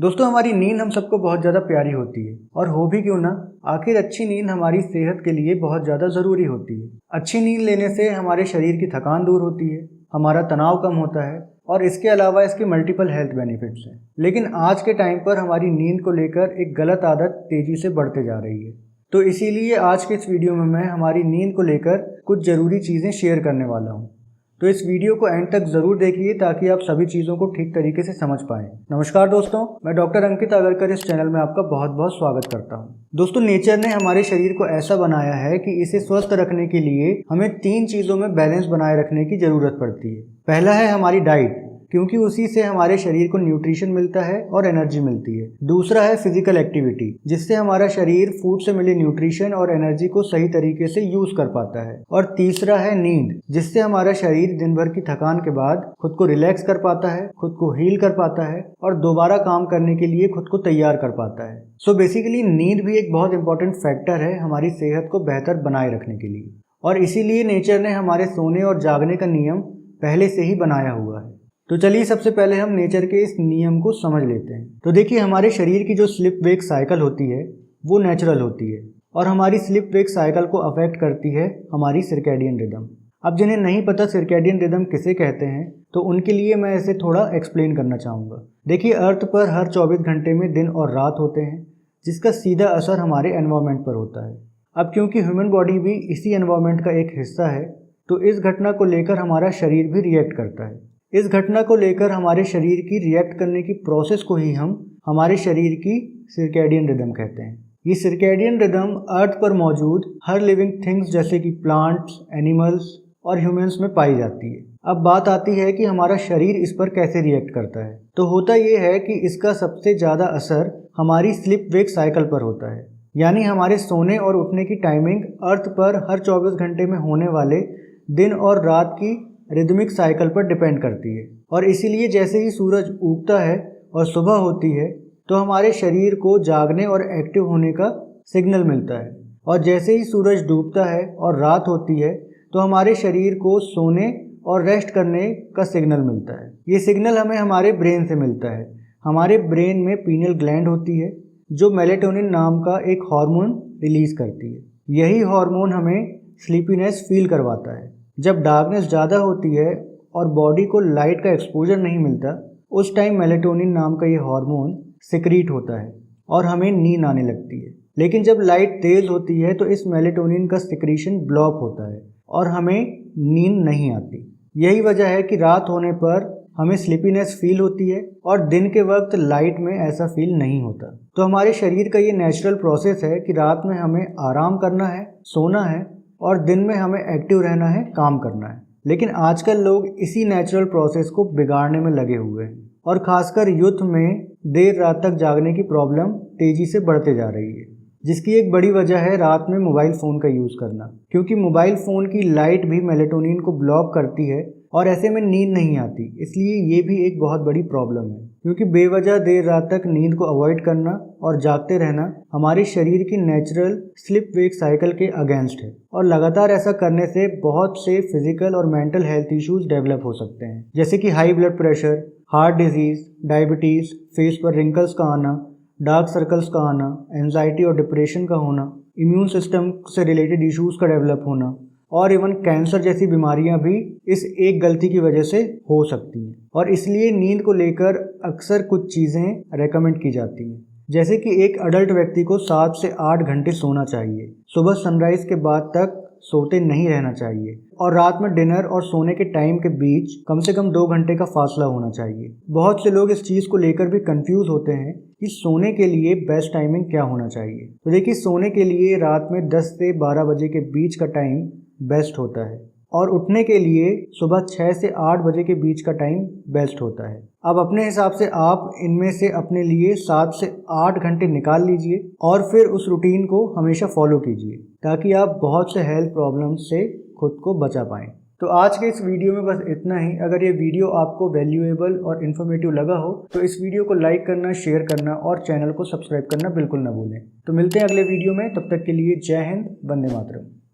दोस्तों, हमारी नींद हम सबको बहुत ज़्यादा प्यारी होती है और हो भी क्यों ना, आखिर अच्छी नींद हमारी सेहत के लिए बहुत ज़्यादा ज़रूरी होती है। अच्छी नींद लेने से हमारे शरीर की थकान दूर होती है, हमारा तनाव कम होता है और इसके अलावा इसके मल्टीपल हेल्थ बेनिफिट्स हैं। लेकिन आज के टाइम पर हमारी नींद को लेकर एक गलत आदत तेज़ी से बढ़ते जा रही है। तो इसीलिए आज के इस वीडियो में मैं हमारी नींद को लेकर कुछ ज़रूरी चीज़ें शेयर करने वाला हूँ। तो इस वीडियो को एंड तक ज़रूर देखिए ताकि आप सभी चीज़ों को ठीक तरीके से समझ पाएं। नमस्कार दोस्तों, मैं डॉक्टर अंकित आगरकर इस चैनल में आपका बहुत बहुत स्वागत करता हूं। दोस्तों, नेचर ने हमारे शरीर को ऐसा बनाया है कि इसे स्वस्थ रखने के लिए हमें 3 चीज़ों में बैलेंस बनाए रखने की ज़रूरत पड़ती है। पहला है हमारी डाइट, क्योंकि उसी से हमारे शरीर को न्यूट्रिशन मिलता है और एनर्जी मिलती है। दूसरा है फिजिकल एक्टिविटी, जिससे हमारा शरीर फूड से मिले न्यूट्रिशन और एनर्जी को सही तरीके से यूज कर पाता है। और तीसरा है नींद, जिससे हमारा शरीर दिन भर की थकान के बाद खुद को रिलैक्स कर पाता है, खुद को हील कर पाता है और दोबारा काम करने के लिए खुद को तैयार कर पाता है। सो बेसिकली नींद भी एक बहुत इंपॉर्टेंट फैक्टर है हमारी सेहत को बेहतर बनाए रखने के लिए, और इसीलिए नेचर ने हमारे सोने और जागने का नियम पहले से ही बनाया हुआ है। तो चलिए सबसे पहले हम नेचर के इस नियम को समझ लेते हैं। तो देखिए, हमारे शरीर की जो स्लिप वेक साइकिल होती है वो नेचुरल होती है और हमारी स्लिप वेक साइकिल को अफेक्ट करती है हमारी सर्कैडियन रिदम। अब जिन्हें नहीं पता सर्कैडियन रिदम किसे कहते हैं, तो उनके लिए मैं इसे थोड़ा एक्सप्लेन करना चाहूँगा। देखिए, अर्थ पर हर 24 घंटे में दिन और रात होते हैं, जिसका सीधा असर हमारे एनवायरनमेंट पर होता है। अब क्योंकि ह्यूमन बॉडी भी इसी एनवायरनमेंट का एक हिस्सा है, तो इस घटना को लेकर हमारा शरीर भी रिएक्ट करता है। इस घटना को लेकर हमारे शरीर की रिएक्ट करने की प्रोसेस को ही हम हमारे शरीर की सर्कैडियन रिदम कहते हैं। ये सर्कैडियन रिदम अर्थ पर मौजूद हर लिविंग थिंग्स जैसे कि प्लांट्स, एनिमल्स और ह्यूमंस में पाई जाती है। अब बात आती है कि हमारा शरीर इस पर कैसे रिएक्ट करता है। तो होता ये है कि इसका सबसे ज़्यादा असर हमारी स्लिप वेक साइकिल पर होता है, यानी हमारे सोने और उठने की टाइमिंग अर्थ पर हर 24 घंटे में होने वाले दिन और रात की रिदमिक साइकिल पर डिपेंड करती है। और इसीलिए जैसे ही सूरज उगता है और सुबह होती है, तो हमारे शरीर को जागने और एक्टिव होने का सिग्नल मिलता है, और जैसे ही सूरज डूबता है और रात होती है, तो हमारे शरीर को सोने और रेस्ट करने का सिग्नल मिलता है। ये सिग्नल हमें हमारे ब्रेन से मिलता है। हमारे ब्रेन में पीनियल ग्लैंड होती है जो मेलेटोनिन नाम का एक हार्मोन रिलीज करती है। यही हार्मोन हमें स्लीपीनेस फील करवाता है। जब डार्कनेस ज़्यादा होती है और बॉडी को लाइट का एक्सपोजर नहीं मिलता, उस टाइम मेलेटोनिन नाम का ये हार्मोन सिक्रीट होता है और हमें नींद आने लगती है। लेकिन जब लाइट तेज़ होती है तो इस मेलेटोनिन का सिक्रीशन ब्लॉक होता है और हमें नींद नहीं आती। यही वजह है कि रात होने पर हमें स्लीपीनेस फील होती है और दिन के वक्त लाइट में ऐसा फील नहीं होता। तो हमारे शरीर का ये नेचुरल प्रोसेस है कि रात में हमें आराम करना है, सोना है, और दिन में हमें एक्टिव रहना है, काम करना है। लेकिन आजकल लोग इसी नेचुरल प्रोसेस को बिगाड़ने में लगे हुए हैं, और खासकर यूथ में देर रात तक जागने की प्रॉब्लम तेजी से बढ़ते जा रही है, जिसकी एक बड़ी वजह है रात में मोबाइल फ़ोन का यूज़ करना। क्योंकि मोबाइल फ़ोन की लाइट भी मेलेटोनिन को ब्लॉक करती है और ऐसे में नींद नहीं आती। इसलिए ये भी एक बहुत बड़ी प्रॉब्लम है, क्योंकि बेवजह देर रात तक नींद को अवॉइड करना और जागते रहना हमारे शरीर की नेचुरल स्लिप वेक साइकिल के अगेंस्ट है। और लगातार ऐसा करने से बहुत से फिजिकल और मेंटल हेल्थ इश्यूज डेवलप हो सकते हैं, जैसे कि high blood pressure, heart disease, diabetes, face पर रिंकल्स का आना, डार्क सर्कल्स का आना, एंजाइटी और डिप्रेशन का होना, इम्यून सिस्टम से रिलेटेड इश्यूज का डेवलप होना, और इवन कैंसर जैसी बीमारियां भी इस एक गलती की वजह से हो सकती हैं। और इसलिए नींद को लेकर अक्सर कुछ चीज़ें रेकमेंड की जाती हैं, जैसे कि एक अडल्ट व्यक्ति को 7 से 8 घंटे सोना चाहिए, सुबह सनराइज के बाद तक सोते नहीं रहना चाहिए, और रात में डिनर और सोने के टाइम के बीच कम से कम 2 घंटे का फासला होना चाहिए। बहुत से लोग इस चीज़ को लेकर भी कंफ्यूज होते हैं कि सोने के लिए बेस्ट टाइमिंग क्या होना चाहिए। तो देखिए, सोने के लिए रात में 10 से 12 बजे के बीच का टाइम बेस्ट होता है, और उठने के लिए सुबह 6 से 8 बजे के बीच का टाइम बेस्ट होता है। अब अपने हिसाब से आप इनमें से अपने लिए 7 से 8 घंटे निकाल लीजिए और फिर उस रूटीन को हमेशा फॉलो कीजिए, ताकि आप बहुत से हेल्थ प्रॉब्लम्स से खुद को बचा पाएँ। तो आज के इस वीडियो में बस इतना ही। अगर ये वीडियो आपको वैल्यूएबल और इन्फॉर्मेटिव लगा हो तो इस वीडियो को लाइक करना, शेयर करना और चैनल को सब्सक्राइब करना बिल्कुल ना भूलें। तो मिलते हैं अगले वीडियो में, तब तक के लिए जय हिंद, वंदे मातरम।